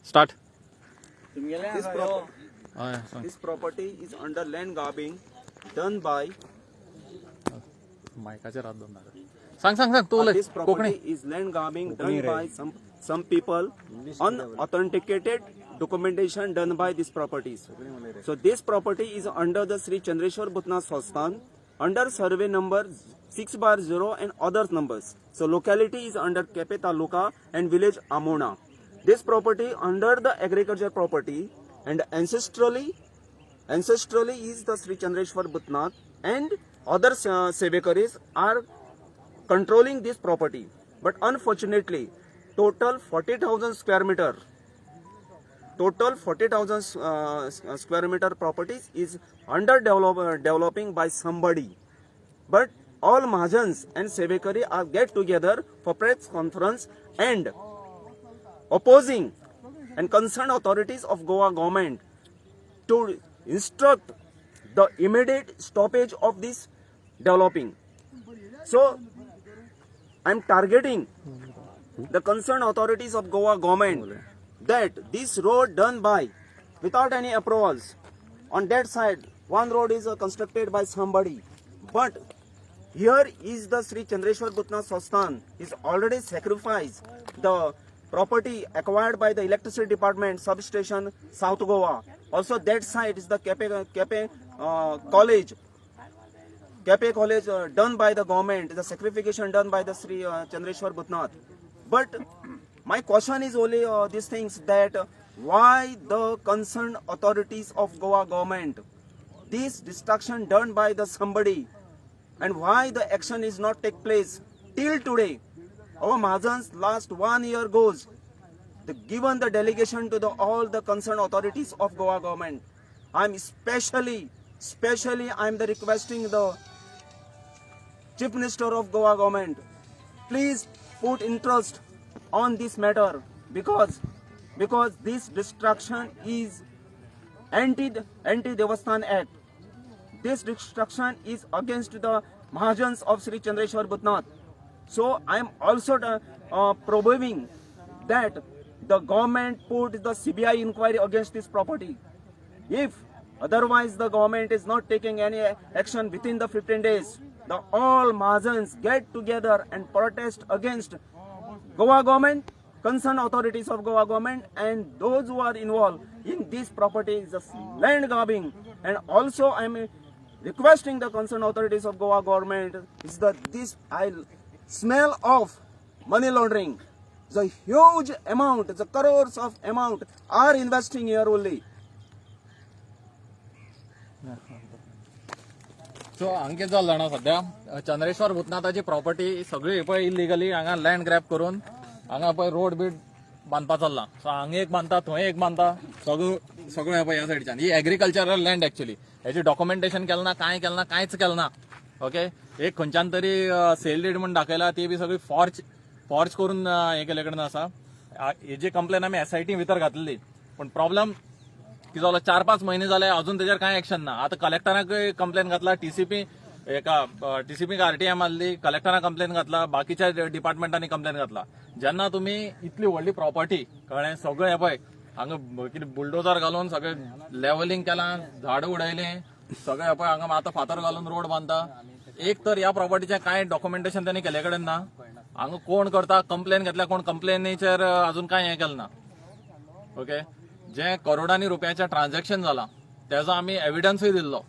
Start. This property is under land grabbing done by. This property is land grabbing done by some people, unauthenticated documentation done by these properties. So this property is under the Sri Chandreshwar Bhutnath Sasthan under survey number 6/0 and other numbers. So locality is under Kepe Taluka and village Amona. This property under the agriculture property and ancestrally is the Sri Chandreshwar Bhutnath and other sevekaris are controlling this property. But unfortunately, total 40,000 square meter properties is under developing by somebody. But all Mahajans and Sevekari are get together for press conference and opposing and concerned authorities of Goa government to instruct the immediate stoppage of this developing. So I am targeting the concerned authorities of Goa government that this road done by without any approvals on that side, one road is constructed by somebody, but here is the Sri Chandreshwar Bhutnath Sasthan is already sacrificed the property acquired by the electricity department substation South Goa. Also that side is the Kepe college done by the government, the sacrification done by the Sri Chandreshwar Bhutnath. But my question is only these things that why the concerned authorities of Goa government, this destruction done by the somebody, and why the action is not take place till today. Our Mahajans last 1 year goes, given the delegation to all the concerned authorities of Goa government. I'm especially I'm the requesting the Chief Minister of Goa government, please put interest on this matter because this destruction is anti-Devasthan Act. This destruction is against the Mahajans of Sri Chandreshwar Bhutnath. So I am also probing that the government put the CBI inquiry against this property. If otherwise the government is not taking any action within the 15 days, the all Mahajans get together and protest against Goa government, concerned authorities of Goa government, and those who are involved in this property is just land grabbing. And also I am requesting the concerned authorities of Goa government is that this smell of money laundering. The huge amount, the crores of amount are investing here only. So हांगे जाल्ला ना सध्या Chandreshwar भूतनाथाची property सगळी पळय illegally हांगा land grab करून हांगा पळय रोड बीड बांदपा चल्ला. सो हांगा एक बांदता थंय एक बांदता सगळं पळय ह्या सायडीच्यान ही एग्रीकल्चरल लँड एक्चुअली हेची डॉक्युमेंटेशन केलें ना कांयच केलें ना. ओके एक खंयच्यान तरी सेल डीड म्हणून दाखयला ती बी सगळी फॉर्ज करून हे केले कडेन आसा. हेजी कंप्लेन आमी SIT भितर घातलेली पण प्रॉब्लेम की जालो 4-5 महिने जाले अजून तेजेर कांय एक्शन ना. आता कलेक्टराक कंप्लेन घातला, टीसीपी RTI मारली, कलेक्टराक कंप्लेन घातला, बाकीच्या डिपार्टमेंटांनी कंप्लेन घातला. जेन्ना तुम्ही इतली व्हडली प्रॉपर्टी कळ्ळें सगळें हे पळय हांगा कितें बुलडोजर घालून सगळें लेवलिंग केलां, झाड उडयलें, सगळें हे पळय हांगा आतां फातर घालून रोड बांदता. एक तर ह्या प्रॉपर्टीचें कांय डॉक्युमेंटेशन त्यांनी केले कडेन ना. हांगा कोण करता कंप्लेन घेतल्या, कोण कंप्लेनीचेर अजून कांय हे केलें ना. ओके जे करोडांनी रुपयाचे ट्रान्झॅक्शन जाला त्याचा आम्ही एव्हिडन्सय दिल्लो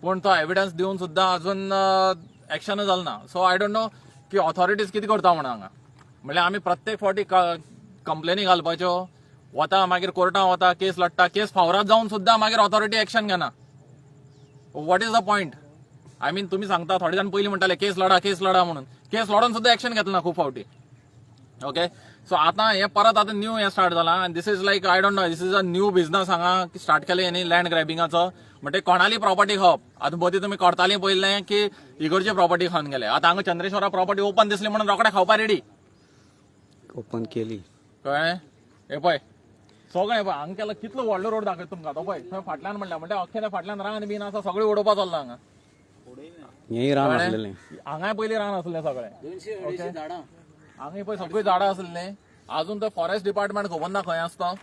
पण तो एव्हिडन्स दिवन सुद्धा अजून एक्शन जालें ना. सो आय डोंट नो की ऑथॉरिटीज कितें करता म्हणून हांगा. म्हणल्यार आमी प्रत्येक फावटी कंप्लेनी घालपाच्यो वता, मागीर कोर्टां वता, केस लडटा, केस फावरात जावन सुद्धा मागीर ऑथॉरिटी एक्शन घेना. What is the point? I mean तुम्ही सांगता थोडे जाण पयलीं म्हणटाले केस लडा म्हणून, केस लडोवन सुद्धा एक्शन घेतलं ना खूप फावटी. ओके सो आता हे परत आता न्यू हे स्टार्ट जाला आनी this is like I don't know this is a new business हांगा स्टार्ट केले यांनी लँड ग्रॅबिंगाचो. म्हणजे कोणाली प्रॉपर्टी खावप. आता मदीं तुम्ही कोर्टाली पळयलें की इगोरची प्रॉपर्टी खावन गेले. आता हांगा चंद्रेश्वरा प्रॉपर्टी ओपन दिसली म्हणून रोखडे खावपा रेडी ओपन केली कळ्ळें. हे पळय सगळें पळय हांगा केला कितलो व्हडलो रोड दाखयता तुमकां तो पळय थंय फाटल्यान म्हणल्या म्हणजे अख्खे फाटल्यान रान बीन आसा सगळें उडोवपा चल्ला हांगा. हांगाय पयलीं रान आसलें सगळें. हांगा पळय सगळीं झाडां आसलेलीं अजून तर फॉरेस्ट डिपार्टमेंट खबर ना खंय आसता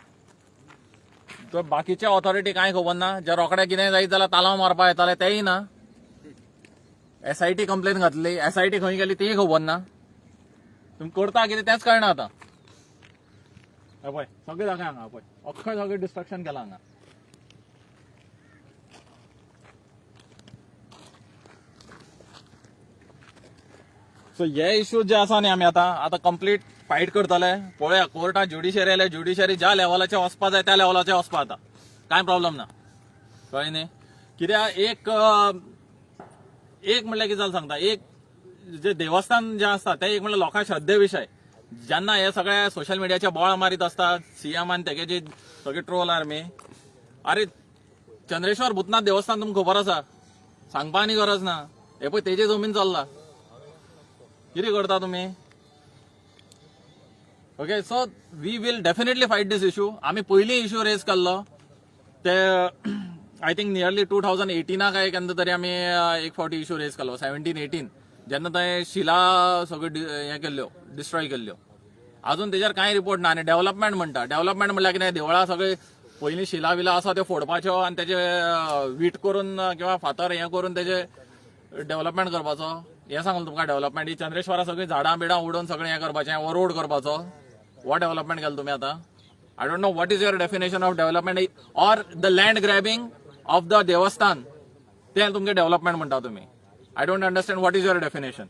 तो बाकीचे ऑथॉरिटी कांय खबर ना जे रोखडे कितें जायत जाल्यार तालाव मारपा येताले तेय ना SIT कंप्लेन घातली SIT खंय गेली तेय खबर ना तुम्ही करता कितें तेच कळना आतां हे पळय सगळे जागे हांगा पळय अख्खा सगळे डिस्ट्रक्शन केला हांगा सो हे इश्यूज जे आसा न्ही आमी आतां कंप्लीट फायट करतले पळया कोर्टात ज्युडिशरी आयले ज्युडिशरी ज्या लेवलाचे वचपा जाय त्या लेवलाचे वचपा आता कांय प्रॉब्लेम ना कळ्ळें न्ही कित्याक एक म्हणल्यार कितें जालें सांगता एक जे देवस्थान जे आसता ते एक म्हणल्यार लोकां श्रद्धे विशय जेन्ना हे सगळे सोशल मिडियाचे बोळ मारीत असतात CM आनी तेगे जे सगळे ट्रोल आर्मी अरे चंद्रेश्वर भूतनाथ देवस्थान तुमकां खबर आसा सांगपा आनी गरज ना हे पळय तेजे जमीन चल्ला कितें करता तुमी okay so we will definitely fight this issue आमी पयलीं इश्यू रेज केल्लो ते आय थिंक नियरली 2018 काय केन्ना तरी आमी एक फावटी इश्यू रेज केल्लो 17-18 जेन्ना थंय शिला सगळ्यो हे केल्ल्यो डिस्ट्रॉय केल्ल्यो अजून तेजेर कांय रिपोर्ट ना आनी डेव्हलपमेंट म्हणल्यार कितें देवळां सगळे पयलीं शिला विला आसा त्यो फोडपाच्यो आनी तेजे वीट करून किंवा फातर हे करून तेजे डेव्हलपमेंट करपाचो हे सांगलो तुमकां डेव्हलपमेंट ही चंद्रेश्वरा सगळीं झाडां बिडां उडोवन सगळें हें करपाचें वो रोड करपाचो वो डेव्हलपमेंट केलो तुमी आतां I don't know what is your definition of development or the land grabbing of the देवस्थान तें तुमगे डेव्हलपमेंट म्हणटा तुमी I don't understand what is your definition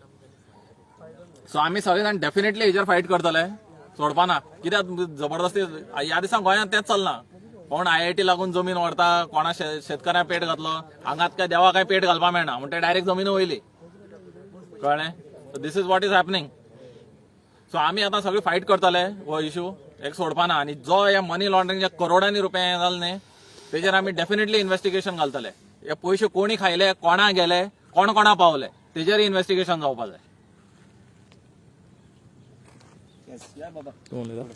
so आमी सगळे जाण डेफिनेटली हेजेर फायट करतले सोडपाना कित्याक जबरदस्ती ह्या दिसांक गोंयांत तेंच चलना कोण IIT लागून जमीन व्हरता कोणा शेतकऱ्यांक पेट घातलो हांगात काय देवा काय पेट घालपा मेळना म्हणटा ते डायरेक्ट जमीन वयली कळ्ळें so this is what is happening so आमी आतां सगळे फायट करतले हो इश्यू एक सोडपाना आनी जो हे मनी लॉन्ड्रिंग जे करोडांनी रुपया जालें न्ही तेजेर आमी डेफिनेटली इन्व्हेस्टिगेशन घालतले हे पयशे कोणी खायले कोणा गेले कोणा पावले तेजेर इन्व्हेस्टिगेशन जावपा जाय दोन